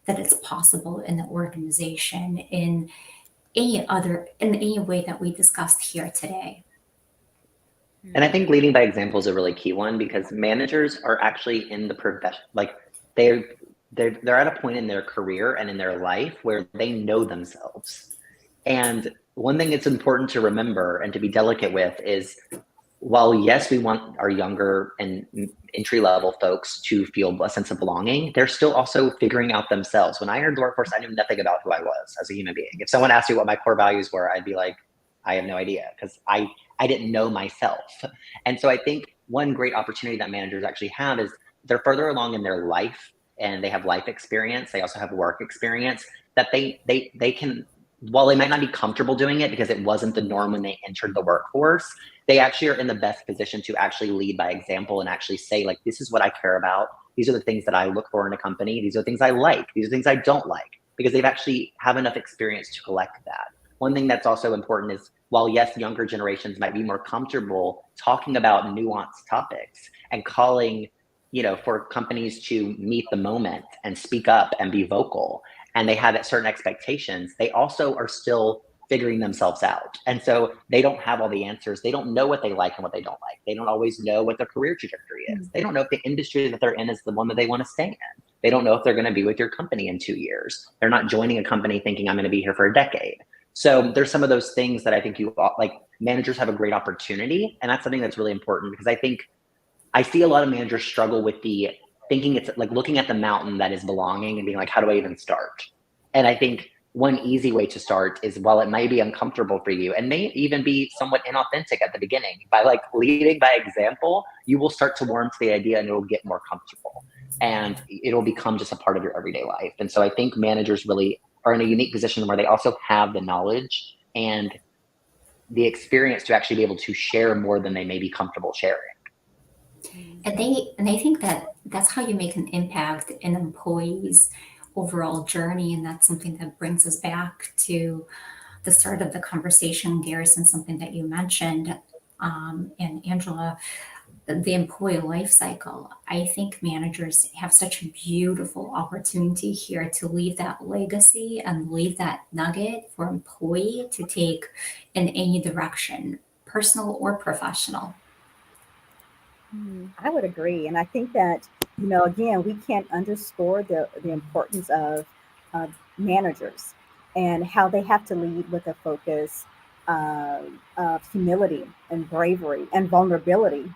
that it's possible in the organization in any way that we discussed here today. And I think leading by example is a really key one because managers are actually in the profession, like they're they're at a point in their career and in their life where they know themselves. And one thing it's important to remember and to be delicate with is while yes, we want our younger and entry level folks to feel a sense of belonging, they're still also figuring out themselves. When I entered the workforce, I knew nothing about who I was as a human being. If someone asked me what my core values were, I'd be like, I have no idea because I didn't know myself. And so I think one great opportunity that managers actually have is they're further along in their life and they have life experience. They also have work experience that they can, while they might not be comfortable doing it because it wasn't the norm when they entered the workforce, they actually are in the best position to actually lead by example and actually say, like, this is what I care about. These are the things that I look for in a company. These are the things I like. These are the things I don't like, because they've actually have enough experience to collect that. One thing that's also important is while yes, younger generations might be more comfortable talking about nuanced topics and calling, for companies to meet the moment and speak up and be vocal, and they have certain expectations, they also are still figuring themselves out. And so they don't have all the answers. They don't know what they like and what they don't like. They don't always know what their career trajectory is. They don't know if the industry that they're in is the one that they want to stay in. They don't know if they're going to be with your company in 2 years. They're not joining a company thinking I'm going to be here for a decade. So there's some of those things that I think managers have a great opportunity. And that's something that's really important because I see a lot of managers struggle with the thinking it's like looking at the mountain that is belonging and being like, how do I even start? And I think one easy way to start is, while it may be uncomfortable for you and may even be somewhat inauthentic at the beginning, by leading by example, you will start to warm to the idea and it'll get more comfortable and it'll become just a part of your everyday life. And so I think managers really are in a unique position where they also have the knowledge and the experience to actually be able to share more than they may be comfortable sharing. And I think that that's how you make an impact in employees' overall journey, and that's something that brings us back to the start of the conversation, Garrison, something that you mentioned, and Angela, the employee life cycle. I think managers have such a beautiful opportunity here to leave that legacy and leave that nugget for employee to take in any direction, personal or professional. I would agree. And I think that Again, we can't underscore the importance of managers and how they have to lead with a focus of humility and bravery and vulnerability,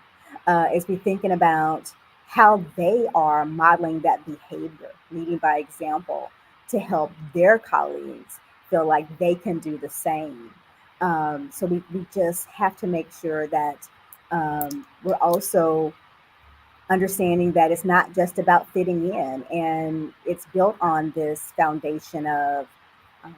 as we're thinking about how they are modeling that behavior, leading by example to help their colleagues feel like they can do the same. So we just have to make sure that we're also understanding that it's not just about fitting in, and it's built on this foundation of um,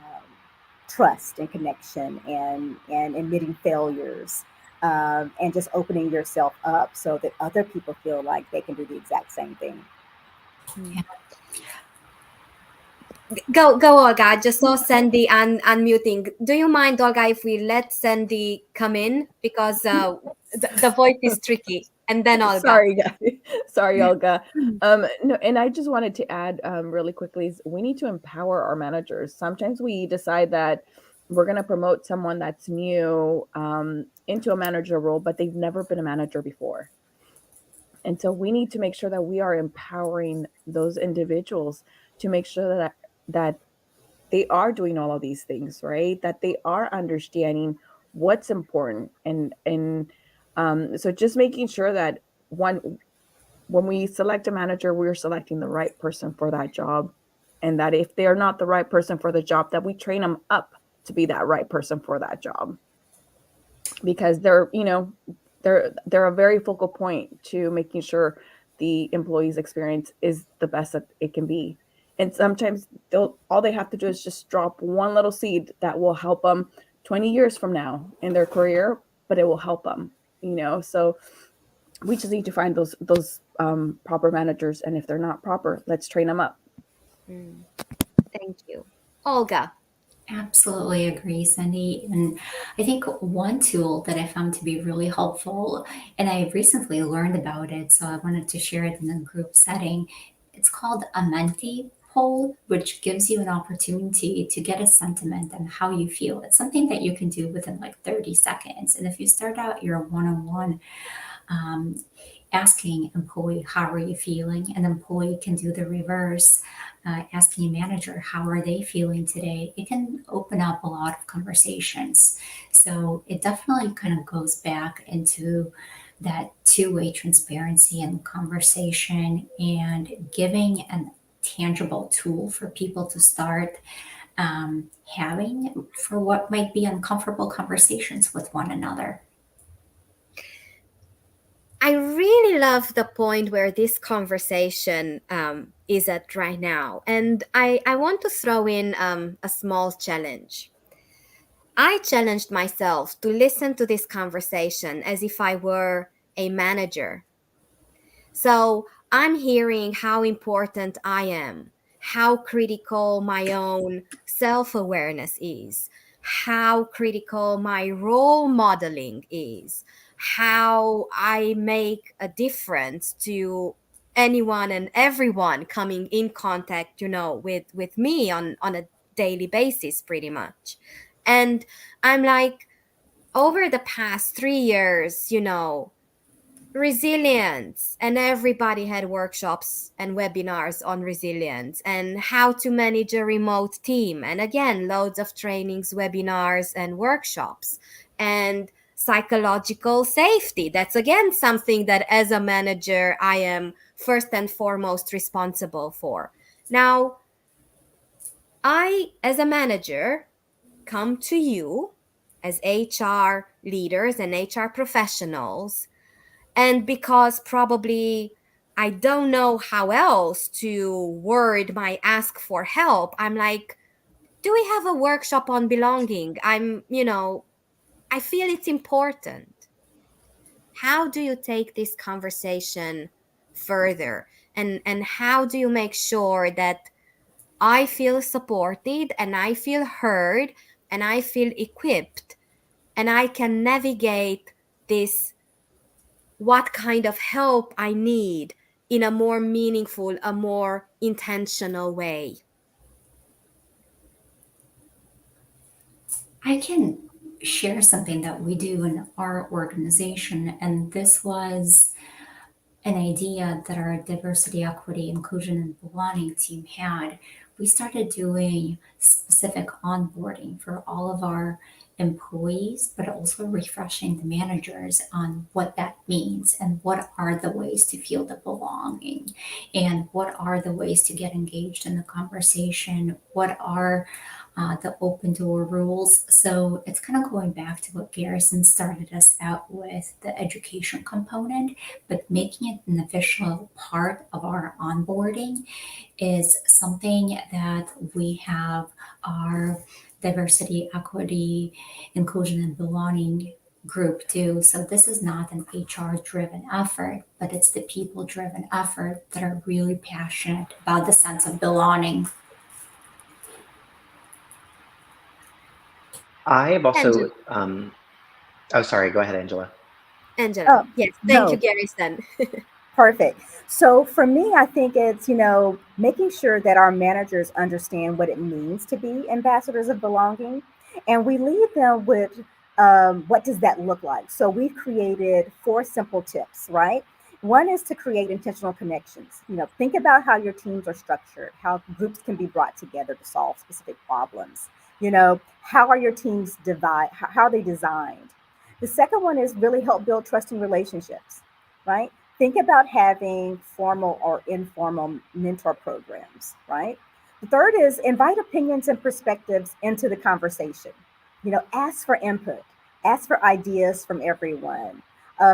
trust and connection and admitting failures, and just opening yourself up so that other people feel like they can do the exact same thing. Mm. Go, Olga. I just saw Sandy unmuting. Do you mind, Olga, if we let Sandy come in because the voice is tricky, and then Olga. Sorry, guys. Sorry, Olga. No, and I just wanted to add really quickly, is we need to empower our managers. Sometimes we decide that we're going to promote someone that's new into a manager role, but they've never been a manager before. And so we need to make sure that we are empowering those individuals to make sure that they are doing all of these things, right? That they are understanding what's important, and so just making sure that when we select a manager, we're selecting the right person for that job, and that if they're not the right person for the job, that we train them up to be that right person for that job, because they're a very focal point to making sure the employee's experience is the best that it can be. And sometimes all they have to do is just drop one little seed that will help them 20 years from now in their career, but it will help them. So we just need to find those proper managers, and if they're not proper, let's train them up. Thank you, Olga. Absolutely agree, Cindy. And I think one tool that I found to be really helpful, and I recently learned about it, so I wanted to share it in a group setting. It's called a Menti poll, which gives you an opportunity to get a sentiment on how you feel. It's something that you can do within like 30 seconds. And if you start out your one on one, asking employee, how are you feeling? An employee can do the reverse, asking manager, how are they feeling today? It can open up a lot of conversations. So it definitely kind of goes back into that two-way transparency and conversation, and giving a tangible tool for people to start having for what might be uncomfortable conversations with one another. I really love the point where this conversation is at right now. And I want to throw in a small challenge. I challenged myself to listen to this conversation as if I were a manager. So I'm hearing how important I am, how critical my own self awareness is, how critical my role modeling is, how I make a difference to anyone and everyone coming in contact, with me on a daily basis, pretty much. And I'm like, over the past 3 years, resilience, and everybody had workshops and webinars on resilience and how to manage a remote team, and again loads of trainings, webinars, and workshops, and psychological safety. That's again something that as a manager I am first and foremost responsible for. Now I, as a manager, come to you as HR leaders and HR professionals, and because probably I don't know how else to word my ask for help, I'm like, do we have a workshop on belonging? I feel it's important. How do you take this conversation further? And how do you make sure that I feel supported and I feel heard and I feel equipped and I can navigate this, what kind of help I need, in a more meaningful, a more intentional way? I can share something that we do in our organization, and this was an idea that our diversity, equity, inclusion, and belonging team had, we started doing specific onboarding for all of our employees, but also refreshing the managers on what that means and what are the ways to feel the belonging and what are the ways to get engaged in the conversation, what are the open door rules. So it's kind of going back to what Garrison started us out with, the education component, but making it an official part of our onboarding is something that we have our diversity, equity, inclusion, and belonging group do. So this is not an HR driven effort, but it's the people driven effort that are really passionate about the sense of belonging. I have Angela. also, oh, sorry, go ahead, Angela. Angela. Oh, Yes. Thank you, no, Garrison. perfect. So for me, I think it's, making sure that our managers understand what it means to be ambassadors of belonging. And we lead them with what does that look like? So we've created 4 simple tips, right? One is to create intentional connections. Think about how your teams are structured, how groups can be brought together to solve specific problems. How are your teams how are they designed? The second one is really help build trusting relationships, right? Think about having formal or informal mentor programs, right? The third is invite opinions and perspectives into the conversation. Ask for input, ask for ideas from everyone.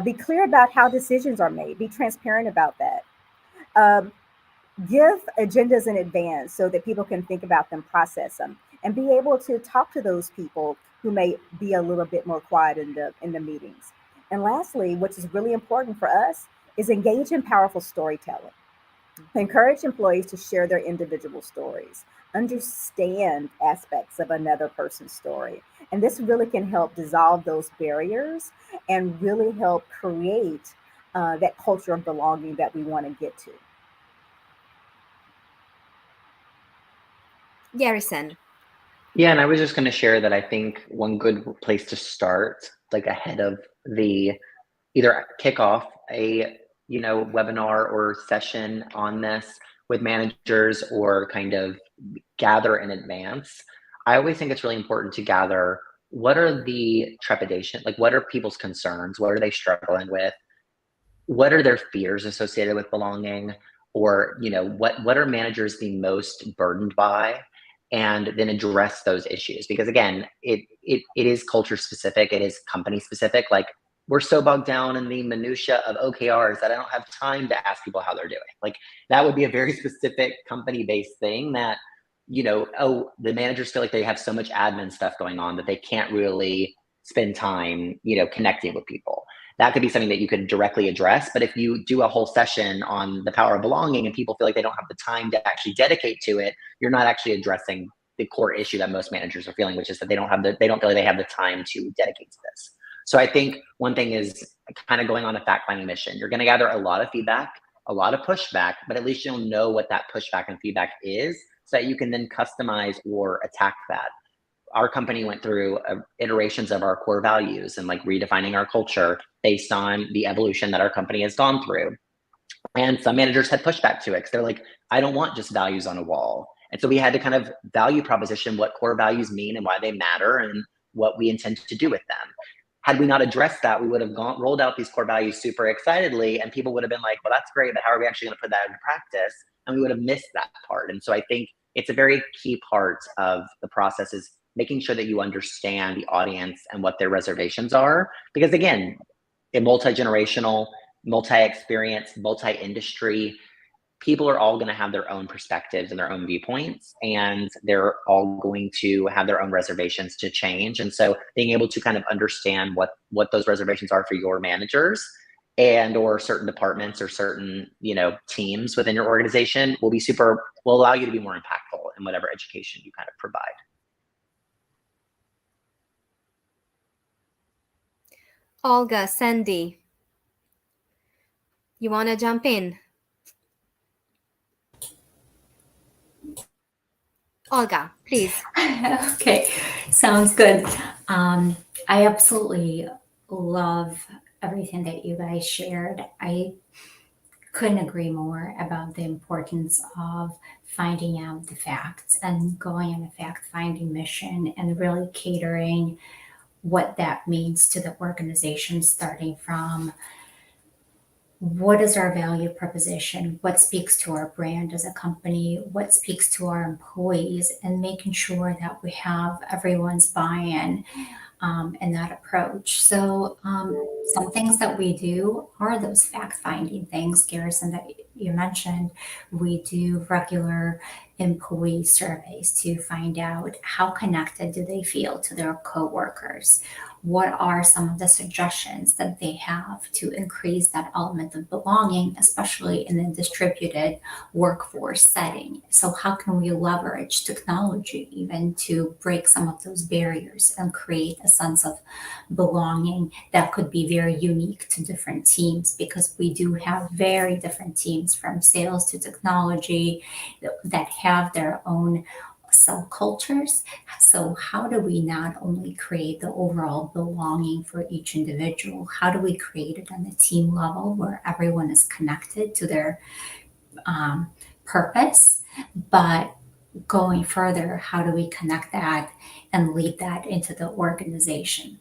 Be clear about how decisions are made, be transparent about that. Um, Give agendas in advance so that people can think about them, process them, and be able to talk to those people who may be a little bit more quiet in the meetings. And lastly, which is really important for us, is engage in powerful storytelling. Encourage employees to share their individual stories, understand aspects of another person's story. And this really can help dissolve those barriers and really help create that culture of belonging that we want to get to. Garrison. Yeah, and I was just going to share that I think one good place to start, like ahead of the either kick off a webinar or session on this with managers or kind of gather in advance. I always think it's really important to gather what are the trepidation, like what are people's concerns, what are they struggling with, what are their fears associated with belonging, or what are managers the most burdened by, and then address those issues. Because again, it is culture specific, it is company specific. Like, we're so bogged down in the minutia of OKRs that I don't have time to ask people how they're doing. Like, that would be a very specific company based thing that the managers feel like they have so much admin stuff going on that they can't really spend time connecting with people. That could be something that you could directly address. But if you do a whole session on the power of belonging and people feel like they don't have the time to actually dedicate to it, you're not actually addressing the core issue that most managers are feeling, which is that they don't feel like they have the time to dedicate to this. So I think one thing is kind of going on a fact-finding mission. You're going to gather a lot of feedback, a lot of pushback, but at least you'll know what that pushback and feedback is so that you can then customize or attack that. Our company went through iterations of our core values and like redefining our culture based on the evolution that our company has gone through. And some managers had pushback to it because they're like, I don't want just values on a wall. And so we had to kind of value proposition what core values mean and why they matter and what we intend to do with them. Had we not addressed that, we would have rolled out these core values super excitedly, and people would have been like, well, that's great, but how are we actually going to put that into practice? And we would have missed that part. And so I think it's a very key part of the process is making sure that you understand the audience and what their reservations are. Because again, in multi-generational, multi-experience, multi-industry, people are all going to have their own perspectives and their own viewpoints, and they're all going to have their own reservations to change. And so being able to kind of understand what those reservations are for your managers and or certain departments or certain teams within your organization will allow you to be more impactful in whatever education you kind of provide. Olga, Sandy, you want to jump in? Olga, please. Okay, sounds good. I absolutely love everything that you guys shared. I couldn't agree more about the importance of finding out the facts and going on a fact finding mission and really catering what that means to the organization, starting from what is our value proposition, what speaks to our brand as a company, what speaks to our employees, and making sure that we have everyone's buy-in in that approach. So some things that we do are those fact-finding things, Garrison, that you mentioned. We do regular employee surveys to find out how connected do they feel to their coworkers. What are some of the suggestions that they have to increase that element of belonging, especially in a distributed workforce setting? So, how can we leverage technology even to break some of those barriers and create a sense of belonging that could be very unique to different teams? Because we do have very different teams from sales to technology that have their own subcultures. So, how do we not only create the overall belonging for each individual, how do we create it on the team level where everyone is connected to their purpose? But going further, how do we connect that and lead that into the organization?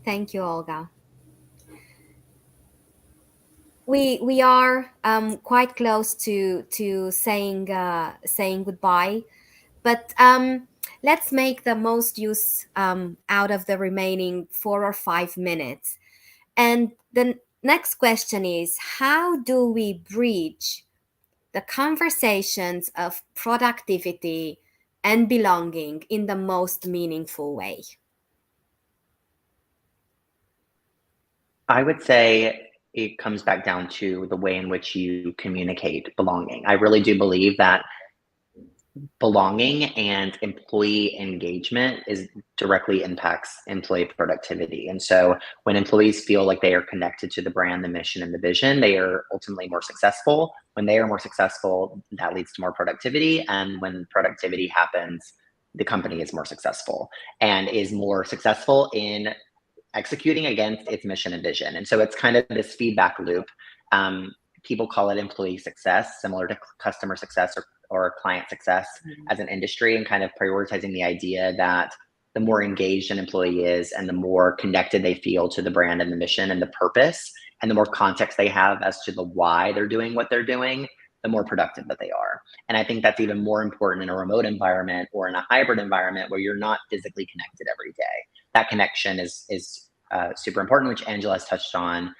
Thank you, Olga. We are quite close to saying goodbye, but let's make the most use out of the remaining 4 or 5 minutes. And the next question is, how do we bridge the conversations of productivity and belonging in the most meaningful way? I would say it comes back down to the way in which you communicate belonging. I really do believe that belonging and employee engagement is directly impacts employee productivity. And so when employees feel like they are connected to the brand, the mission, and the vision, they are ultimately more successful. When they are more successful, that leads to more productivity. And when productivity happens, the company is more successful and is more successful in executing against its mission and vision. And so it's kind of this feedback loop. People call it employee success, similar to customer success or client success as an industry, and kind of prioritizing the idea that the more engaged an employee is and the more connected they feel to the brand and the mission and the purpose, and the more context they have as to the why they're doing what they're doing, the more productive that they are. And I think that's even more important in a remote environment or in a hybrid environment where you're not physically connected every day. That connection is super important, which Angela has touched on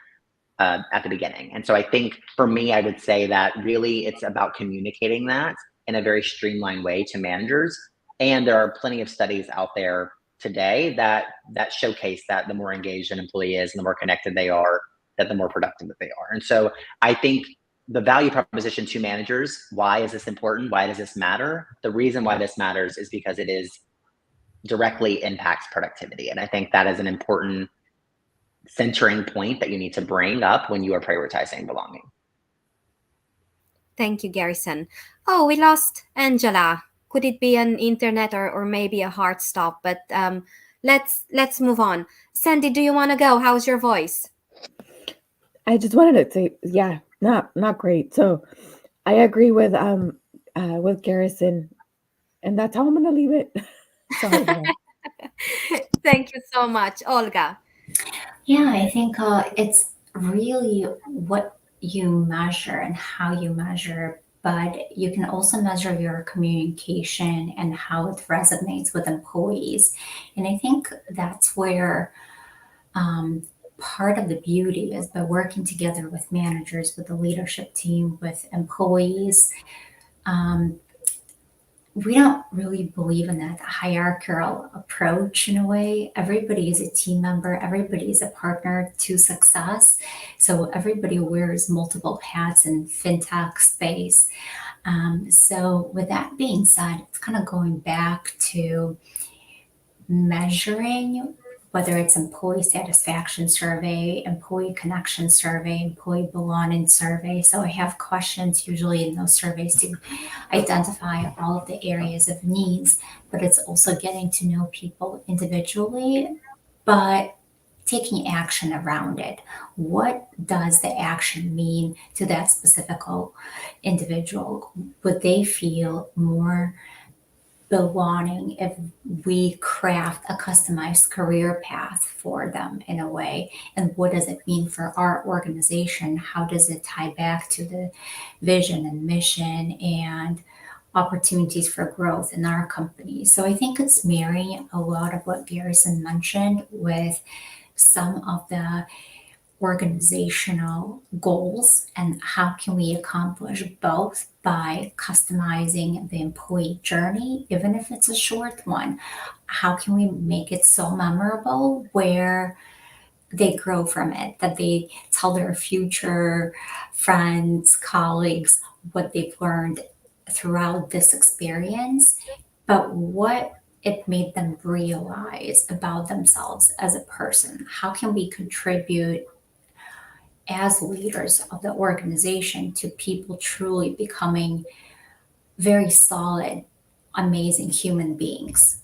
at the beginning. And so I think for me, I would say that really it's about communicating that in a very streamlined way to managers. And there are plenty of studies out there today that showcase that the more engaged an employee is and the more connected they are, that the more productive that they are. And so I think the value proposition to managers, why is this important? Why does this matter? The reason why this matters is because it is directly impacts productivity. And I think that is an important centering point that you need to bring up when you are prioritizing belonging. Thank you, Garrison. Oh, we lost Angela. Could it be an internet or maybe a hard stop? But let's move on. Sandy, do you want to go? How's your voice? I just wanted to say, yeah, not great. So I agree with Garrison, and that's how I'm gonna leave it. Sorry. Thank you so much, Olga. Yeah, I think it's really what you measure and how you measure, but you can also measure your communication and how it resonates with employees. And I think that's where part of the beauty is by working together with managers, with the leadership team, with employees. We don't really believe in that hierarchical approach in a way. Everybody is a team member, everybody is a partner to success. So everybody wears multiple hats in fintech space. So with that being said, it's kind of going back to measuring whether it's employee satisfaction survey, employee connection survey, employee belonging survey. So I have questions usually in those surveys to identify all of the areas of needs, but it's also getting to know people individually. But taking action around it. What does the action mean to that specific individual? Would they feel more belonging if we craft a customized career path for them in a way? And what does it mean for our organization? How does it tie back to the vision and mission and opportunities for growth in our company? So I think it's marrying a lot of what Garrison mentioned with some of the organizational goals and how can we accomplish both by customizing the employee journey, even if it's a short one. How can we make it so memorable where they grow from it, that they tell their future friends, colleagues what they've learned throughout this experience, but what it made them realize about themselves as a person? How can we contribute as leaders of the organization to people truly becoming very solid, amazing human beings?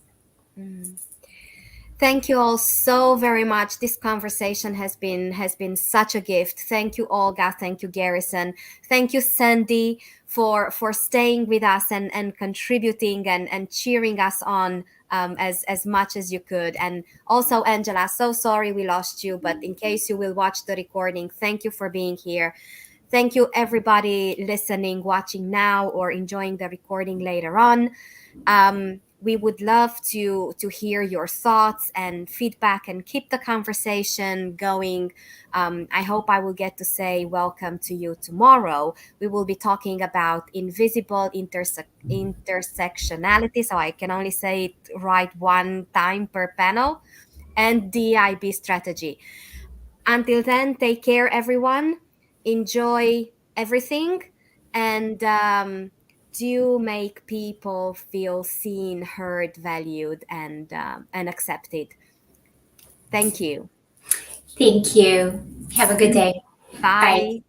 Thank you all so very much. This conversation has been such a gift. Thank you, Olga. Thank you, Garrison. Thank you, Sandy, for staying with us and contributing and cheering us on as much as you could. And also, Angela, so sorry we lost you, but in case you will watch the recording, thank you for being here. Thank you, everybody listening, watching now, or enjoying the recording later on. We would love to hear your thoughts and feedback and keep the conversation going. I hope I will get to say welcome to you tomorrow. We will be talking about invisible intersectionality, so I can only say it right one time per panel, and DIB strategy. Until then, take care, everyone. Enjoy everything, and do make people feel seen, heard, valued, and accepted. Thank you. Thank you. Have a good day. Bye. Bye.